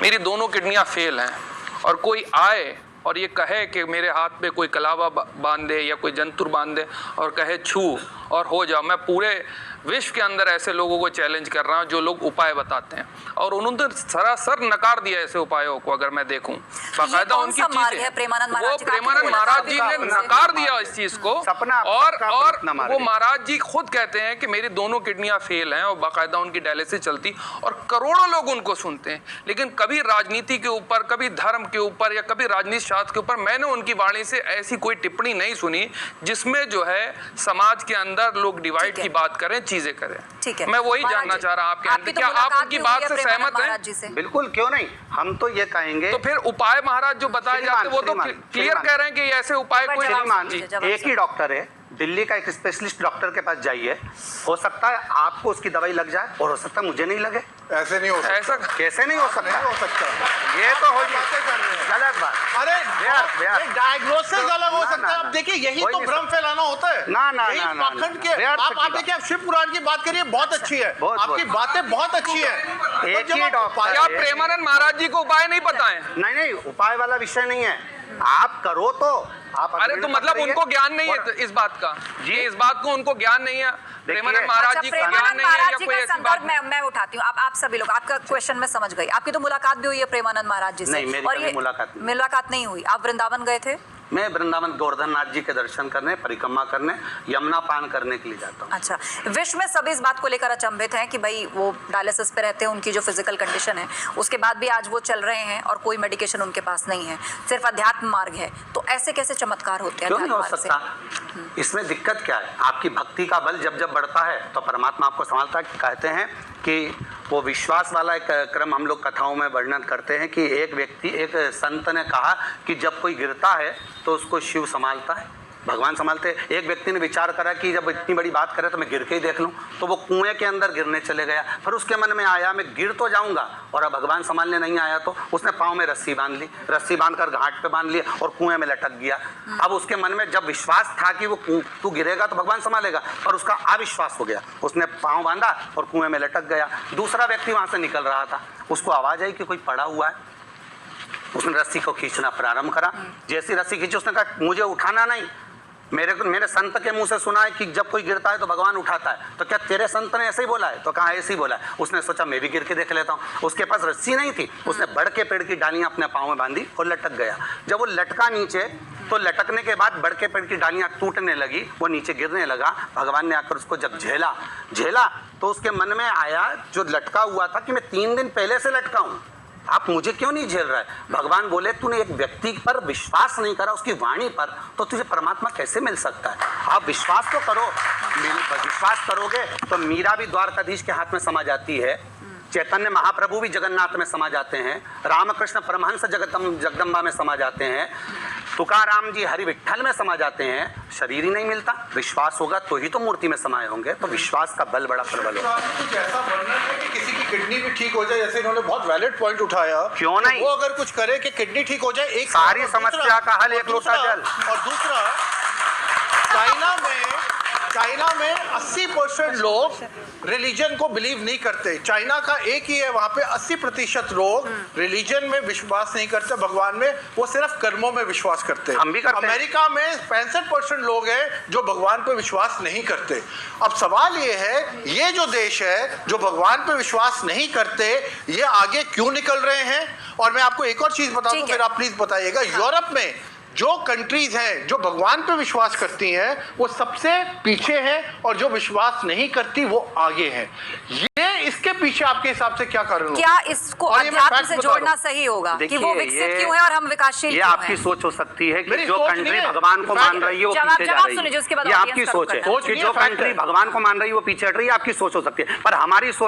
मेरी दोनों किडनियां फेल हैं और कोई आए और ये कहे कि मेरे हाथ पे कोई कलावा बांध दे या कोई जंतुर बांध दे और कहे छू और हो जाओ, मैं पूरे विश्व के अंदर ऐसे लोगों को चैलेंज कर रहा हूं जो लोग उपाय बताते हैं और उन्होंने सरासर नकार दिया ऐसे उपायों को। अगर मैं देखूं बाकायदा उनकी चीजें, वो प्रेमानंद महाराज जी ने नकार दिया इस चीज को। और वो महाराज जी खुद कहते हैं कि मेरी दोनों किडनियां फेल हैं और बाकायदा उनकी डायलिसिस चलती और करोड़ों लोग उनको सुनते हैं। लेकिन कभी राजनीति के ऊपर, कभी धर्म के ऊपर या कभी राजनीति शास्त्र के ऊपर मैंने उनकी वाणी से ऐसी कोई टिप्पणी नहीं सुनी जिसमें जो है समाज के अंदर लोग डिवाइड की बात करें, चीजें करें। ठीक है, मैं वही जानना चाह रहा हूं आपके अंदर, क्या आप उनकी बात से सहमत हैं? बिल्कुल, क्यों नहीं, हम तो ये कहेंगे। तो फिर उपाय महाराज जो बताए जाते हैं वो तो क्लियर कह रहे हैं कि ऐसे उपाय कोई एक ही डॉक्टर है, दिल्ली का एक स्पेशलिस्ट डॉक्टर के पास जाइए, हो सकता है आपको उसकी दवाई लग जाए और हो सकता है मुझे नहीं लगे। ऐसे नहीं हो सकता। ऐसा कैसे नहीं हो सकता? नहीं हो सकता, ये तो हो गलत बात। अरे डायग्नोसिस अलग हो सकता है। अब देखिए, यही तो भ्रम फैलाना होता है। ना पाखंड के आप देखिए, आप शिव पुराण की बात करिए, बहुत अच्छी है, आपकी बातें बहुत अच्छी है। एक ही डॉक्टर, क्या प्रेमानंद महाराज जी को उपाय नहीं पता है? नहीं, उपाय वाला विषय नहीं है, आप करो तो आप। अरे तो मतलब उनको ज्ञान नहीं है इस बात का जी, इस बात को उनको ज्ञान नहीं है, प्रेमानंद महाराज जी को ज्ञान नहीं है या कोई ऐसी बात। मैं उठाती हूँ, आप सभी लोग, आपका क्वेश्चन मैं समझ गई। आपकी तो मुलाकात भी हुई है प्रेमानंद महाराज जी से? नहीं, मेरी और ये मुलाकात नहीं हुई। आप वृंदावन गए थे? मैं वृंदावन गोवर्धन नाथ जी के दर्शन करने, परिक्रमा करने, यमुना पान करने के लिए जाता हूँ। अच्छा, विश्व में सभी इस बात को लेकर अचंभित हैं कि भाई वो डायलिसिस पे रहते हैं, उनकी जो फिजिकल कंडीशन है उसके बाद भी आज वो चल रहे हैं और कोई मेडिकेशन उनके पास नहीं है, सिर्फ अध्यात्म मार्ग है। तो ऐसे कैसे चमत्कार होते हैं? क्यों नहीं हो सकता? इसमें दिक्कत क्या है? आपकी भक्ति का बल जब जब बढ़ता है तो परमात्मा आपको संभालता है। कहते हैं कि वो विश्वास वाला एक क्रम हम लोग कथाओं में वर्णन करते हैं कि एक संत ने कहा कि जब कोई गिरता है तो उसको शिव संभालता है, भगवान संभालते हैं। एक व्यक्ति ने विचार करा कि जब इतनी बड़ी बात करे तो मैं गिर के ही देख लूं, तो वो कुएं के अंदर गिरने चले गया। फिर उसके मन में आया मैं गिर तो जाऊंगा और अब भगवान संभालने नहीं आया, तो उसने पाँव में रस्सी बांध ली, रस्सी बांधकर घाट पे बांध लिया और कुएं में लटक गया। अब उसके मन में जब विश्वास था कि वो तू गिरेगा तो भगवान संभालेगा, और उसका अविश्वास हो गया, उसने पाँव बांधा और कुएं में लटक गया। दूसरा व्यक्ति वहां से निकल रहा था, उसको आवाज आई कि कोई पड़ा हुआ है, उसने रस्सी को खींचना प्रारंभ करा। जैसी रस्सी खींची उसने कहा मुझे उठाना नहीं, मेरे संत के मुंह से सुना है कि जब कोई गिरता है तो भगवान उठाता है, तो क्या तेरे संत ने ऐसे ही बोला है? तो कहा ऐसे ही बोला है। उसने सोचा मैं भी गिर के देख लेता हूँ। उसके पास रस्सी नहीं थी, उसने बड़ के पेड़ की डालियां अपने पाँव में बांधी और लटक गया। जब वो लटका नीचे तो लटकने के बाद बड़ के पेड़ की डालियां टूटने लगी, वो नीचे गिरने लगा। भगवान ने आकर उसको जब झेला तो उसके मन में आया जो लटका हुआ था कि मैं 3 दिन पहले से लटका हूँ, आप मुझे क्यों नहीं झेल रहा है? भगवान बोले तूने एक व्यक्ति पर विश्वास नहीं करा, उसकी वाणी पर, तो तुझे परमात्मा कैसे मिल सकता है? आप विश्वास तो करो। विश्वास करोगे तो मीरा भी द्वारकाधीश के हाथ में समा जाती है, चैतन्य महाप्रभु भी जगन्नाथ में समा जाते हैं, रामकृष्ण परमहंस जगदम्बा में समा जाते हैं, तुकाराम जी हरि विठ्ठल में समा जाते हैं। शरीर ही नहीं मिलता, विश्वास होगा तो ही तो मूर्ति में समाये होंगे। तो विश्वास का बल बड़ा प्रबल होगा। कुछ ऐसा वर्णन है कि किसी की किडनी भी ठीक हो जाए, जैसे इन्होंने बहुत वैलिड पॉइंट उठाया, क्यों नहीं? वो अगर कुछ करे कि किडनी ठीक हो जाए, एक सारी समस्या का हल एक लोटा जल। और दूसरा, चाइना में 80% लोग रिलीजन को बिलीव नहीं करते। चाइना का एक ही है, वहां पे 80% लोग रिलीजन में विश्वास नहीं करते, भगवान में, वो सिर्फ कर्मों में विश्वास करते हैं। हम भी करते हैं। अमेरिका में 65% लोग हैं जो भगवान पे विश्वास नहीं करते। अब सवाल ये है, ये जो देश है जो भगवान पे विश्वास नहीं करते, ये आगे क्यों निकल रहे हैं? और मैं आपको एक और चीज बता दूं, फिर आप प्लीज बताइएगा। यूरोप में जो कंट्रीज हैं जो भगवान पे विश्वास करती हैं वो सबसे पीछे हैं, और जो विश्वास नहीं करती वो आगे हैं। ये इसके पीछे आपके हिसाब से क्या कारण होगा? क्या इसको अध्यात्म से जोड़ना सही होगा कि वो विकसित क्यों है और हम विकासशील क्यों हैं? ये आपकी सोच हो सकती है कि जो कंट्री भगवान को मान रही है वो पीछे जा रही है। ये आपकी सोच है कि जो कंट्री भगवान को मान रही है वो पीछे हट रही है, आपकी सोच हो सकती है। पर हमारी सोच